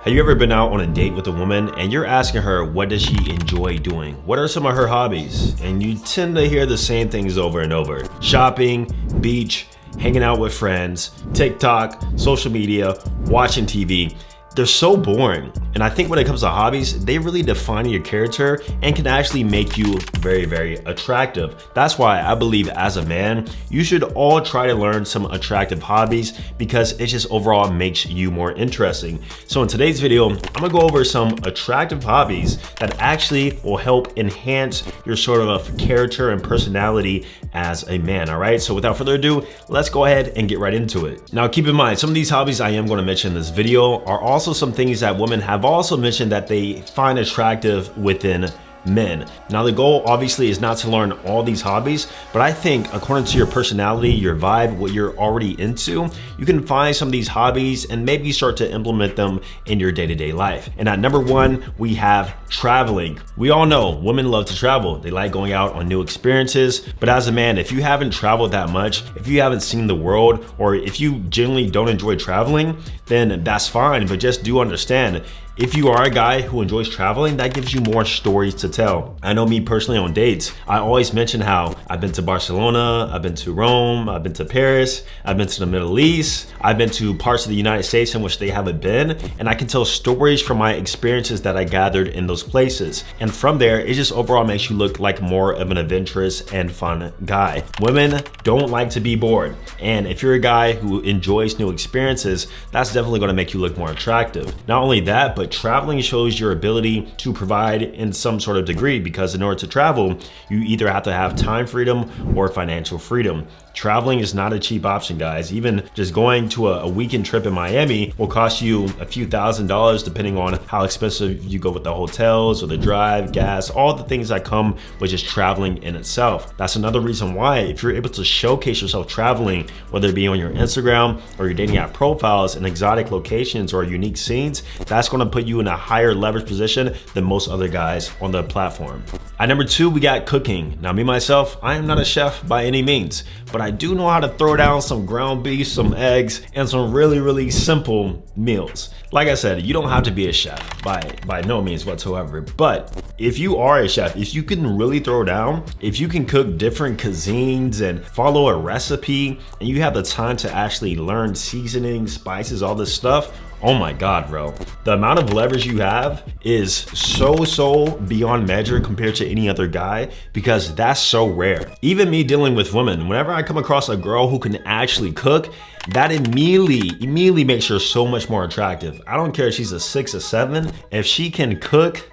Have you ever been out on a date with a woman and you're asking her what does she enjoy doing? What are some of her hobbies? And you tend to hear the same things over and over. Shopping, beach, hanging out with friends, TikTok, social media, watching TV. They're so boring. And I think when it comes to hobbies, they really define your character and can actually make you very, very attractive. That's why I believe as a man, you should all try to learn some attractive hobbies because it just overall makes you more interesting. So in today's video, I'm gonna go over some attractive hobbies that actually will help enhance your sort of character and personality as a man, all right? So without further ado, let's go ahead and get right into it. Now keep in mind, some of these hobbies I am gonna mention in this video are also some things that women have also mentioned that they find attractive within men. Now the goal obviously is not to learn all these hobbies, but I think according to your personality, your vibe, what you're already into, you can find some of these hobbies and maybe start to implement them in your day-to-day life. And at number one, we have traveling. We all know women love to travel. They like going out on new experiences, but as a man, if you haven't traveled that much, if you haven't seen the world, or if you generally don't enjoy traveling, then that's fine, but just do understand, if you are a guy who enjoys traveling, that gives you more stories to tell. I know me personally on dates, I always mention how I've been to Barcelona, I've been to Rome, I've been to Paris, I've been to the Middle East, I've been to parts of the United States in which they haven't been, and I can tell stories from my experiences that I gathered in those places. And from there, it just overall makes you look like more of an adventurous and fun guy. Women don't like to be bored. And if you're a guy who enjoys new experiences, that's definitely gonna make you look more attractive. Not only that, but traveling shows your ability to provide in some sort of degree, because in order to travel, you either have to have time freedom or financial freedom. Traveling is not a cheap option, guys. Even just going to a weekend trip in Miami will cost you a few $1,000s depending on how expensive you go with the hotels or the drive, gas, all the things that come with just traveling in itself. That's another reason why if you're able to showcase yourself traveling, whether it be on your Instagram or your dating app profiles in exotic locations or unique scenes, that's gonna put you in a higher leverage position than most other guys on the platform. At number two, we got cooking. Now me, myself, I am not a chef by any means, but I do know how to throw down some ground beef, some eggs, and some really, really simple meals. Like I said, you don't have to be a chef by no means whatsoever, but if you are a chef, if you can really throw down, if you can cook different cuisines and follow a recipe, and you have the time to actually learn seasonings, spices, all this stuff, oh my God, bro. The amount of leverage you have is so beyond measure compared to any other guy, because that's so rare. Even me dealing with women, whenever I come across a girl who can actually cook, that immediately makes her so much more attractive. I don't care if she's a 6 or 7. If she can cook,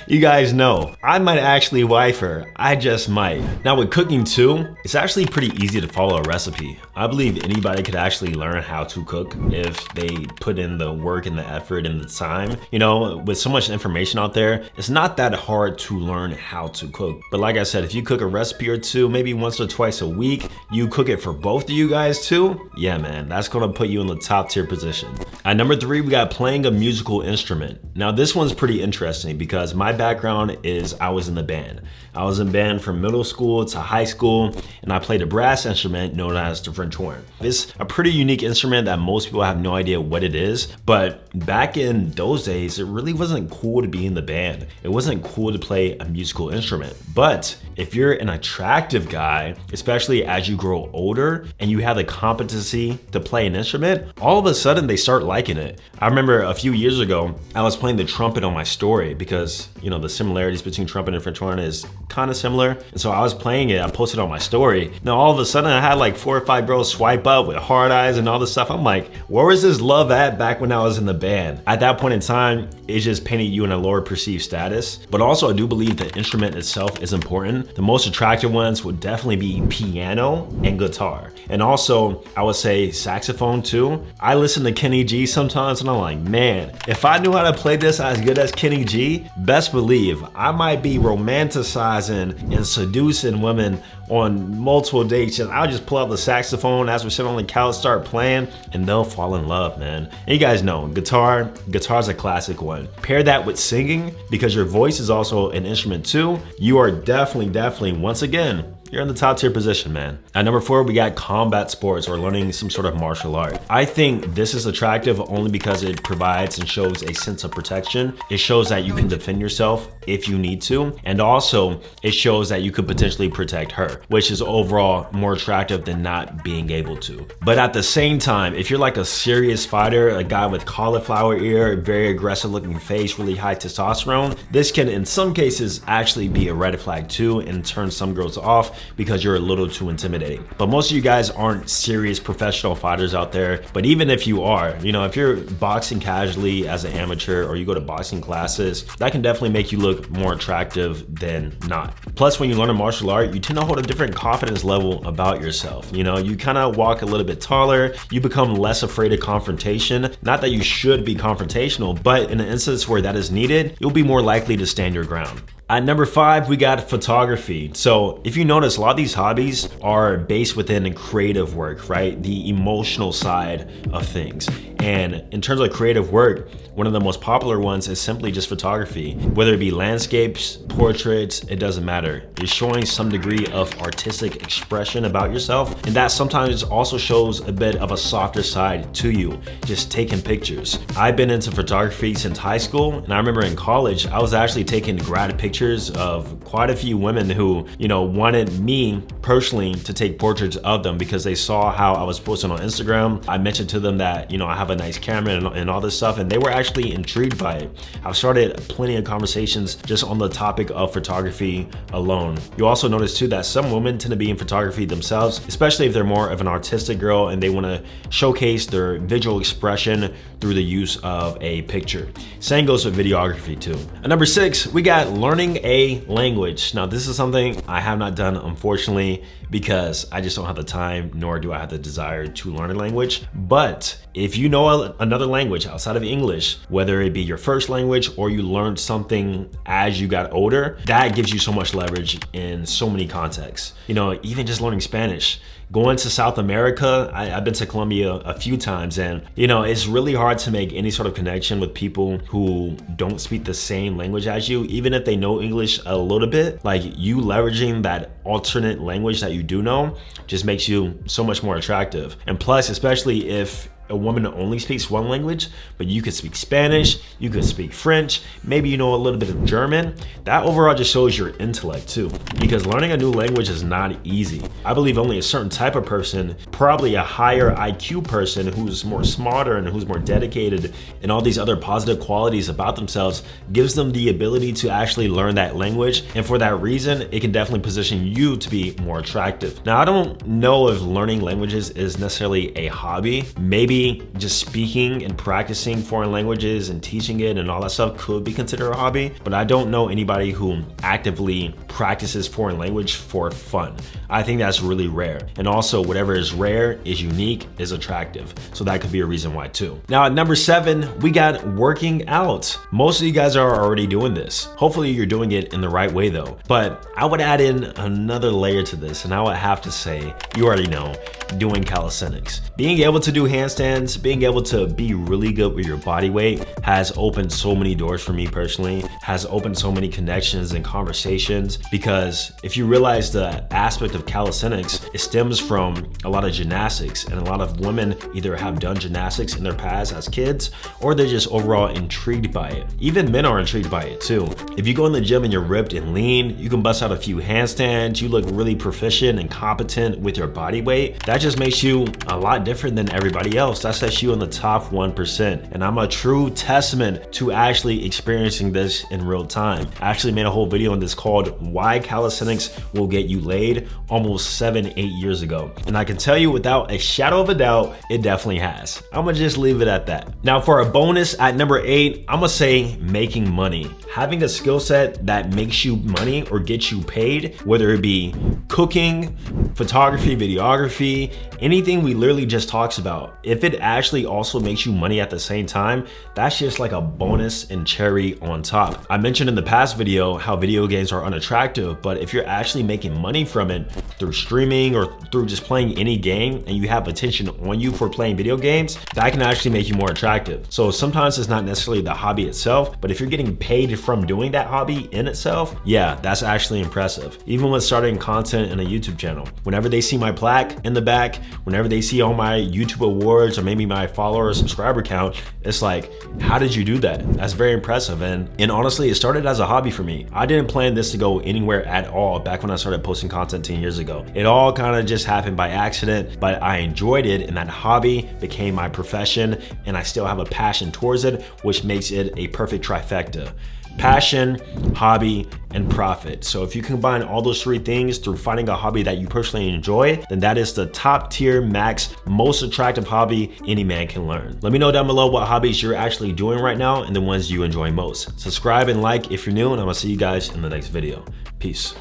you guys know, I might actually wife her. I just might. Now with cooking too, it's actually pretty easy to follow a recipe. I believe anybody could actually learn how to cook if they put in the work and the effort and the time. You know, with so much information out there, it's not that hard to learn how to cook. But like I said, if you cook a recipe or two, maybe once or twice a week, you cook it for both of you guys too, yeah man, that's gonna put you in the top tier position. At number three, we got playing a musical instrument. Now this one's pretty interesting because my background is I was in the band. I was in band from middle school to high school, and I played a brass instrument known as the French horn. It's a pretty unique instrument that most people have no idea what it is, but back in those days, it really wasn't cool to be in the band. It wasn't cool to play a musical instrument. But if you're an attractive guy, especially as you grow older and you have the competency to play an instrument, all of a sudden they start liking it. I remember a few years ago, I was playing the trumpet on my story because, you know, the similarities between trumpet and French horn is kind of similar. And so I was playing it, I posted on my story. Now all of a sudden I had like 4 or 5 girls swipe up with hard eyes and all this stuff. I'm like, where was this love at back when I was in the band? At that point in time, it just painted you in a lower perceived status. But also I do believe the instrument itself is important. The most attractive ones would definitely be piano and guitar. And also I would say saxophone too. I listen to Kenny G sometimes and I'm like, man, if I knew how to play this as good as Kenny G, best believe I might be romanticizing and seducing women on multiple dates. And I'll just pull out the saxophone as we're sitting on the couch, start playing, and they'll fall in love, man. And you guys know, guitar's a classic one. Pair that with singing, because your voice is also an instrument too. You are definitely, once again, you're in the top tier position, man. At number 4, we got combat sports, or learning some sort of martial art. I think this is attractive only because it provides and shows a sense of protection. It shows that you can defend yourself if you need to, and also it shows that you could potentially protect her, which is overall more attractive than not being able to. But at the same time, if you're like a serious fighter, a guy with cauliflower ear, very aggressive looking face, really high testosterone, this can in some cases actually be a red flag too and turn some girls off because you're a little too intimidating. But most of you guys aren't serious professional fighters out there. But even if you are, you know, if you're boxing casually as an amateur or you go to boxing classes, that can definitely make you look more attractive than not. Plus, when you learn a martial art, you tend to hold a different confidence level about yourself. You know, you kind of walk a little bit taller, you become less afraid of confrontation. Not that you should be confrontational, but in an instance where that is needed, you'll be more likely to stand your ground. At number 5, we got photography. So if you notice, a lot of these hobbies are based within creative work, right? The emotional side of things. And in terms of creative work, one of the most popular ones is simply just photography. Whether it be landscapes, portraits, it doesn't matter. You're showing some degree of artistic expression about yourself, and that sometimes also shows a bit of a softer side to you, just taking pictures. I've been into photography since high school, and I remember in college, I was actually taking grad pictures of quite a few women who, you know, wanted me personally to take portraits of them because they saw how I was posting on Instagram. I mentioned to them that, you know, I have a nice camera and all this stuff, and they were actually intrigued by it. I've started plenty of conversations just on the topic of photography alone. You also notice too that some women tend to be in photography themselves, especially if they're more of an artistic girl and they want to showcase their visual expression through the use of a picture. Same goes with videography too. At number 6, we got learning a language. Now, this is something I have not done, unfortunately, because I just don't have the time, nor do I have the desire to learn a language. But if you know another language outside of English, whether it be your first language or you learned something as you got older, that gives you so much leverage in so many contexts. You know, even just learning Spanish. Going to South America, I've been to Colombia a few times, and you know, it's really hard to make any sort of connection with people who don't speak the same language as you, even if they know English a little bit. Like, you leveraging that alternate language that you do know just makes you so much more attractive. And plus, especially if a woman only speaks one language, but you could speak Spanish, you could speak French, maybe you know a little bit of German, that overall just shows your intellect too. Because learning a new language is not easy. I believe only a certain type of person, probably a higher IQ person who's more smarter and who's more dedicated and all these other positive qualities about themselves, gives them the ability to actually learn that language. And for that reason, it can definitely position you to be more attractive. Now, I don't know if learning languages is necessarily a hobby. Maybe just speaking and practicing foreign languages and teaching it and all that stuff could be considered a hobby, but I don't know anybody who actively practices foreign language for fun. I think that's really rare. And also, whatever is rare is unique, is attractive. So that could be a reason why too. Now at number 7, we got working out. Most of you guys are already doing this. Hopefully you're doing it in the right way though. But I would add in another layer to this, and I would have to say, you already know, doing calisthenics. Being able to do handstands, being able to be really good with your body weight has opened so many doors for me personally, has opened so many connections and conversations, because if you realize the aspect of calisthenics, it stems from a lot of gymnastics, and a lot of women either have done gymnastics in their past as kids, or they're just overall intrigued by it. Even men are intrigued by it too. If you go in the gym and you're ripped and lean, you can bust out a few handstands, you look really proficient and competent with your body weight. That just makes you a lot different than everybody else. That sets you in the top 1%. And I'm a true testament to actually experiencing this in real time. I actually made a whole video on this called Why Calisthenics Will Get You Laid almost 7-8 years ago. And I can tell you without a shadow of a doubt, it definitely has. I'm gonna just leave it at that. Now for a bonus at number 8, I'm gonna say making money. Having a skill set that makes you money or gets you paid, whether it be cooking, photography, videography, anything we literally just talked about. If it actually also makes you money at the same time, that's just like a bonus and cherry on top. I mentioned in the past video how video games are unattractive, but if you're actually making money from it through streaming, streaming or through just playing any game and you have attention on you for playing video games, that can actually make you more attractive. So sometimes it's not necessarily the hobby itself, but if you're getting paid from doing that hobby in itself, yeah, that's actually impressive. Even with starting content in a YouTube channel, whenever they see my plaque in the back, whenever they see all my YouTube awards or maybe my follower or subscriber count, it's like, how did you do that? That's very impressive. And honestly, it started as a hobby for me. I didn't plan this to go anywhere at all back when I started posting content 10 years ago. It all kind of just happened by accident, but I enjoyed it, and that hobby became my profession, and I still have a passion towards it, which makes it a perfect trifecta. Passion, hobby, and profit. So if you combine all those three things through finding a hobby that you personally enjoy, then that is the top tier, max, most attractive hobby any man can learn. Let me know down below what hobbies you're actually doing right now and the ones you enjoy most. Subscribe and like if you're new, and I'm gonna see you guys in the next video. Peace.